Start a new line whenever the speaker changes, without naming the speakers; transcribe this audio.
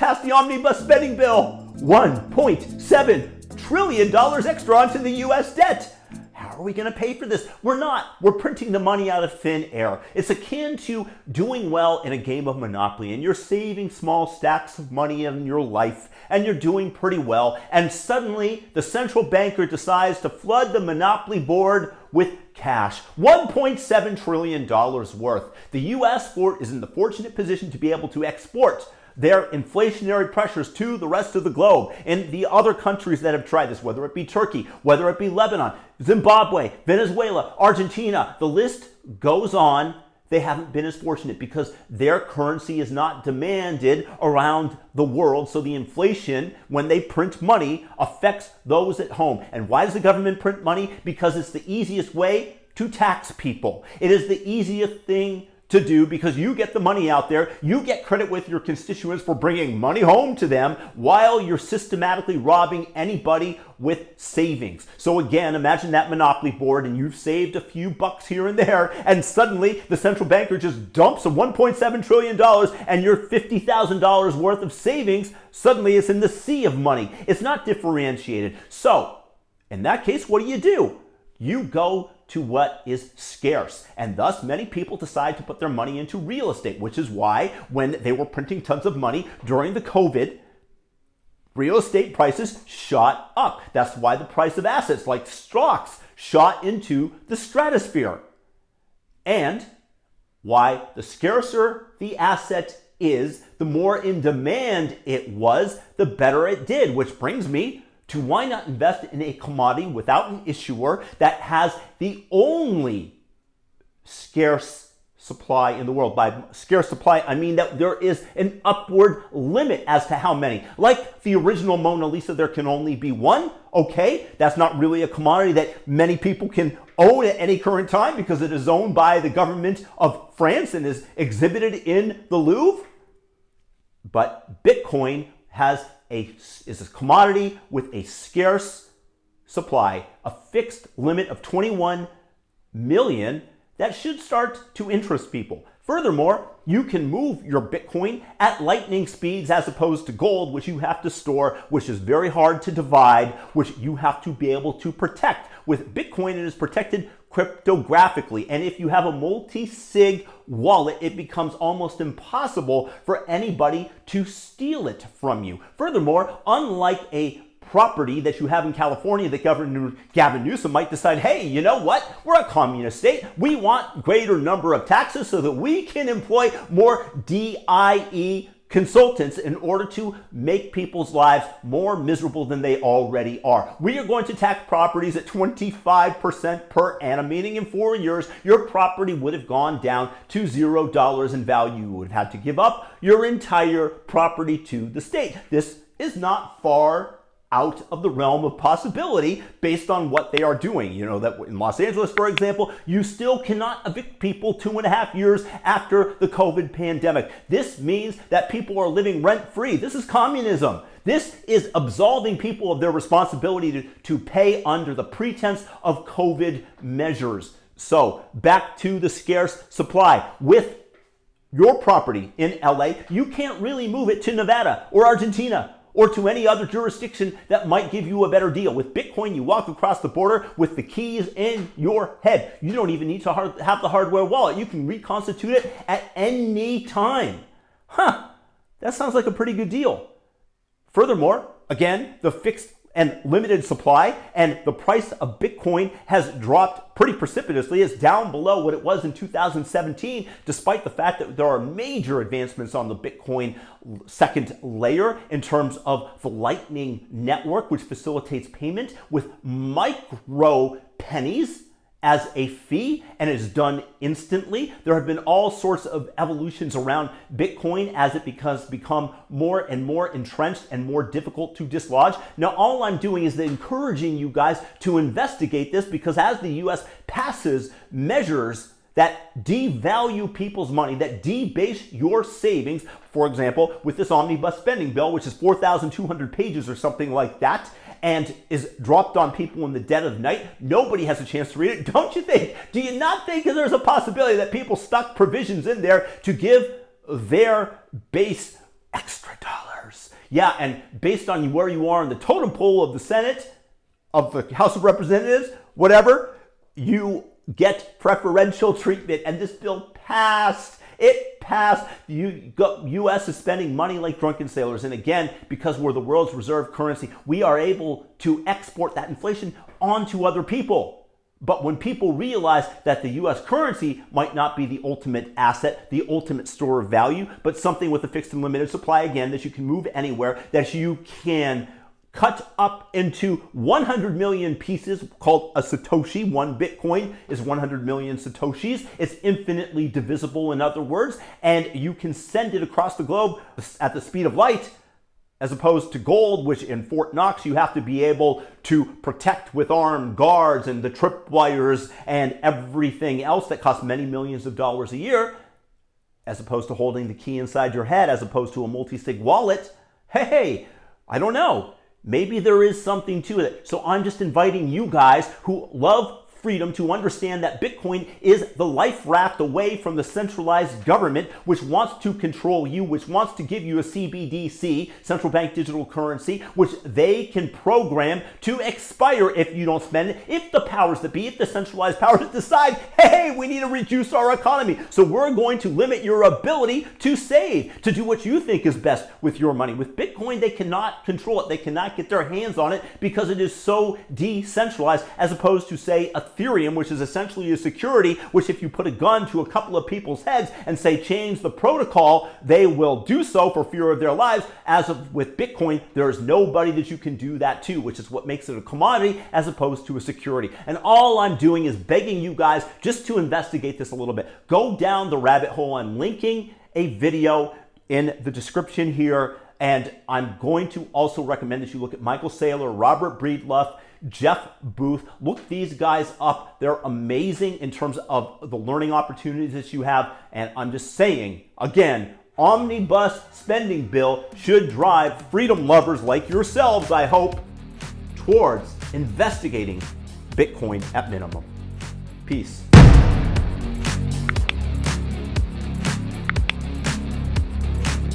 pass the omnibus spending bill. $1.7 trillion extra onto the U.S. debt. How are we going to pay for this? We're not. We're printing the money out of thin air. It's akin to doing well in a game of Monopoly, and you're saving small stacks of money in your life, and you're doing pretty well, and suddenly the central banker decides to flood the Monopoly board with cash. $1.7 trillion worth. The U.S. is in the fortunate position to be able to export their inflationary pressures to the rest of the globe. And the other countries that have tried this, whether it be Turkey, whether it be Lebanon, Zimbabwe, Venezuela, Argentina, the list goes on. They haven't been as fortunate because their currency is not demanded around the world. So the inflation, when they print money, affects those at home. And why does the government print money? Because it's the easiest way to tax people. It is the easiest thing to do because you get the money out there, you get credit with your constituents for bringing money home to them while you're systematically robbing anybody with savings. So again, imagine that Monopoly board and you've saved a few bucks here and there, and suddenly the central banker just dumps a $1.7 trillion and your $50,000 worth of savings, suddenly it's in the sea of money. It's not differentiated. So in that case, what do? You go to what is scarce. And thus many people decide to put their money into real estate, which is why when they were printing tons of money during the COVID, real estate prices shot up. That's why the price of assets like stocks shot into the stratosphere. And why the scarcer the asset is, the more in demand it was, the better it did, which brings me to why not invest in a commodity without an issuer that has the only scarce supply in the world. By scarce supply, I mean that there is an upward limit as to how many. Like the original Mona Lisa, there can only be one. Okay, that's not really a commodity that many people can own at any current time because it is owned by the government of France and is exhibited in the Louvre. But Bitcoin is a commodity with a scarce supply, a fixed limit of 21 million that should start to interest people. Furthermore, you can move your Bitcoin at lightning speeds as opposed to gold, which you have to store, which is very hard to divide, which you have to be able to protect. With Bitcoin, it is protected cryptographically. And if you have a multi-sig wallet, it becomes almost impossible for anybody to steal it from you. Furthermore, unlike a property that you have in California that Governor Gavin Newsom might decide, hey, you know what? We're a communist state. We want greater number of taxes so that we can employ more DIE consultants in order to make people's lives more miserable than they already are. We are going to tax properties at 25% per annum, meaning in 4 years, your property would have gone down to $0 in value. You would have had to give up your entire property to the state. This is not far out of the realm of possibility based on what they are doing. You know that in Los Angeles, for example, you still cannot evict people 2.5 years after the COVID pandemic. This means that people are living rent-free. This is communism. This is absolving people of their responsibility to pay under the pretense of COVID measures. So back to the scarce supply. With your property in LA, you can't really move it to Nevada or Argentina or to any other jurisdiction that might give you a better deal. With Bitcoin, you walk across the border with the keys in your head. You don't even need to have the hardware wallet. You can reconstitute it at any time. That sounds like a pretty good deal. Furthermore, again, the fixed and limited supply and the price of Bitcoin has dropped pretty precipitously. It's down below what it was in 2017, despite the fact that there are major advancements on the Bitcoin second layer in terms of the Lightning Network, which facilitates payment with micro pennies as a fee and is done instantly. There have been all sorts of evolutions around Bitcoin as it become more and more entrenched and more difficult to dislodge. Now, all I'm doing is encouraging you guys to investigate this, because as the US passes measures that devalue people's money, that debase your savings, for example, with this omnibus spending bill, which is 4,200 pages or something like that, and is dropped on people in the dead of night. Nobody has a chance to read it, don't you think? Do you not think that there's a possibility that people stuck provisions in there to give their base extra dollars? Yeah, and based on where you are in the totem pole of the Senate, of the House of Representatives, whatever, you get preferential treatment. And this bill passed. It passed. The U.S. is spending money like drunken sailors. And again, because we're the world's reserve currency, we are able to export that inflation onto other people. But when people realize that the U.S. currency might not be the ultimate asset, the ultimate store of value, but something with a fixed and limited supply, again, that you can move anywhere, that you can cut up into 100 million pieces called a Satoshi. One Bitcoin is 100 million Satoshis. It's infinitely divisible, in other words, and you can send it across the globe at the speed of light, as opposed to gold, which in Fort Knox you have to be able to protect with armed guards and the tripwires and everything else that costs many millions of dollars a year, as opposed to holding the key inside your head, as opposed to a multi-sig wallet. Hey, I don't know. Maybe there is something to it. So I'm just inviting you guys who love freedom to understand that Bitcoin is the life raft away from the centralized government, which wants to control you, which wants to give you a CBDC, central bank digital currency, which they can program to expire if you don't spend it. If the powers that be, if the centralized powers decide, hey, we need to reduce our economy, so we're going to limit your ability to save, to do what you think is best with your money. With Bitcoin, they cannot control it. They cannot get their hands on it because it is so decentralized, as opposed to, say, Ethereum, which is essentially a security, which if you put a gun to a couple of people's heads and say change the protocol, they will do so for fear of their lives. As of with Bitcoin, there is nobody that you can do that to, which is what makes it a commodity as opposed to a security. And all I'm doing is begging you guys just to investigate this a little bit. Go down the rabbit hole. I'm linking a video in the description here, and I'm going to also recommend that you look at Michael Saylor, Robert Breedlove, Jeff Booth. Look these guys up. They're amazing in terms of the learning opportunities that you have. And I'm just saying, again, omnibus spending bill should drive freedom lovers like yourselves, I hope, towards investigating Bitcoin at minimum. Peace.